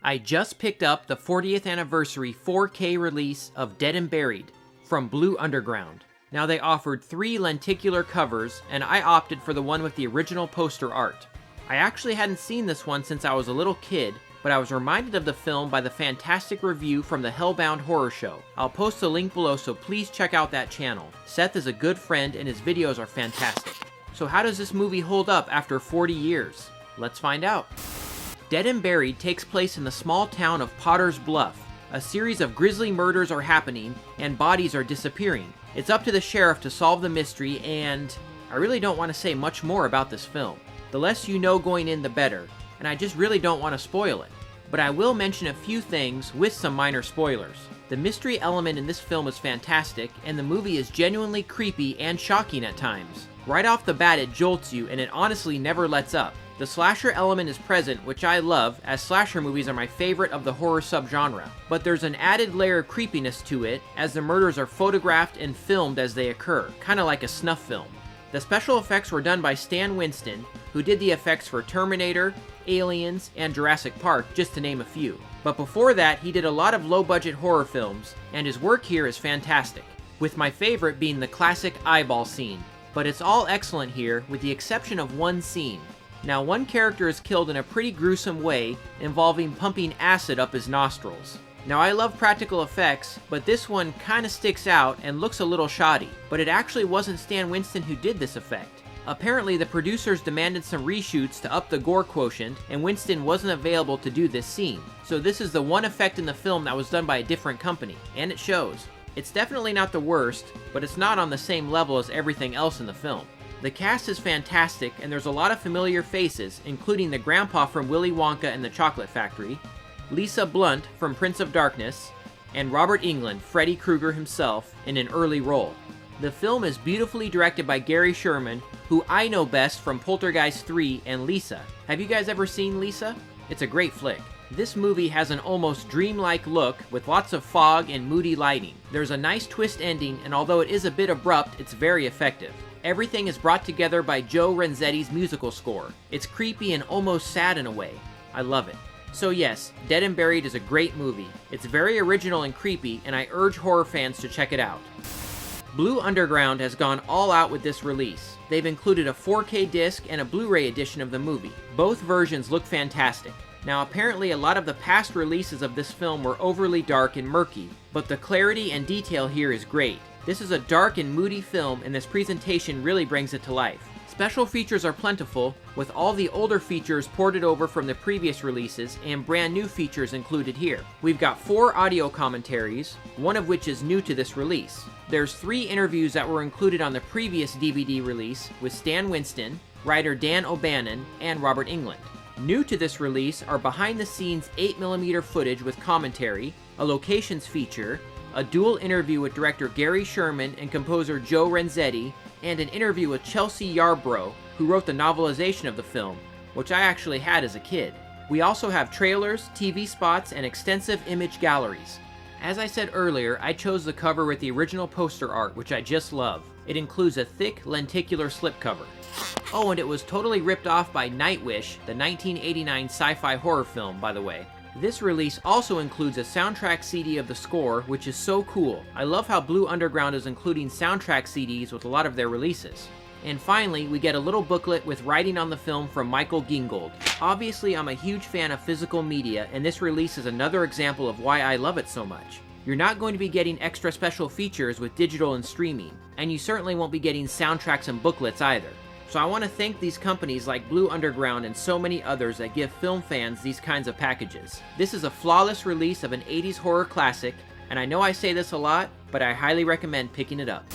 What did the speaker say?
I just picked up the 40th anniversary 4K release of Dead and Buried from Blue Underground. Now they offered 3 lenticular covers, and I opted for the one with the original poster art. I actually hadn't seen this one since I was a little kid, but I was reminded of the film by the fantastic review from the Hellbound Horror Show. I'll post a link below, so please check out that channel. Seth is a good friend and his videos are fantastic. So how does this movie hold up after 40 years? Let's find out. Dead and Buried takes place in the small town of Potter's Bluff. A series of grisly murders are happening, and bodies are disappearing. It's up to the sheriff to solve the mystery, and I really don't want to say much more about this film. The less you know going in, the better, and I just really don't want to spoil it. But I will mention a few things with some minor spoilers. The mystery element in this film is fantastic, and the movie is genuinely creepy and shocking at times. Right off the bat it jolts you, and it honestly never lets up. The slasher element is present, which I love, as slasher movies are my favorite of the horror subgenre. But there's an added layer of creepiness to it, as the murders are photographed and filmed as they occur, kinda like a snuff film. The special effects were done by Stan Winston, who did the effects for Terminator, Aliens, and Jurassic Park, just to name a few. But before that, he did a lot of low-budget horror films, and his work here is fantastic, with my favorite being the classic eyeball scene. But it's all excellent here, with the exception of one scene. Now, one character is killed in a pretty gruesome way, involving pumping acid up his nostrils. Now, I love practical effects, but this one kinda sticks out and looks a little shoddy. But it actually wasn't Stan Winston who did this effect. Apparently, the producers demanded some reshoots to up the gore quotient, and Winston wasn't available to do this scene. So this is the one effect in the film that was done by a different company, and it shows. It's definitely not the worst, but it's not on the same level as everything else in the film. The cast is fantastic, and there's a lot of familiar faces, including the grandpa from Willy Wonka and the Chocolate Factory, Lisa Blunt from Prince of Darkness, and Robert Englund, Freddy Krueger himself, in an early role. The film is beautifully directed by Gary Sherman, who I know best from Poltergeist 3 and Lisa. Have you guys ever seen Lisa? It's a great flick. This movie has an almost dreamlike look with lots of fog and moody lighting. There's a nice twist ending, and although it is a bit abrupt, it's very effective. Everything is brought together by Joe Renzetti's musical score. It's creepy and almost sad in a way. I love it. So yes, Dead and Buried is a great movie. It's very original and creepy, and I urge horror fans to check it out. Blue Underground has gone all out with this release. They've included a 4K disc and a Blu-ray edition of the movie. Both versions look fantastic. Now, apparently a lot of the past releases of this film were overly dark and murky, but the clarity and detail here is great. This is a dark and moody film, and this presentation really brings it to life. Special features are plentiful, with all the older features ported over from the previous releases and brand new features included here. We've got 4 audio commentaries, one of which is new to this release. There's 3 interviews that were included on the previous DVD release with Stan Winston, writer Dan O'Bannon, and Robert Englund. New to this release are behind-the-scenes 8mm footage with commentary, a locations feature, a dual interview with director Gary Sherman and composer Joe Renzetti, and an interview with Chelsea Yarbrough, who wrote the novelization of the film, which I actually had as a kid. We also have trailers, TV spots, and extensive image galleries. As I said earlier, I chose the cover with the original poster art, which I just love. It includes a thick lenticular slipcover. Oh, and it was totally ripped off by Nightwish, the 1989 sci-fi horror film, by the way. This release also includes a soundtrack CD of the score, which is so cool. I love how Blue Underground is including soundtrack CDs with a lot of their releases. And finally, we get a little booklet with writing on the film from Michael Gingold. Obviously, I'm a huge fan of physical media, and this release is another example of why I love it so much. You're not going to be getting extra special features with digital and streaming, and you certainly won't be getting soundtracks and booklets either. So I want to thank these companies like Blue Underground and so many others that give film fans these kinds of packages. This is a flawless release of an 80s horror classic, and I know I say this a lot, but I highly recommend picking it up.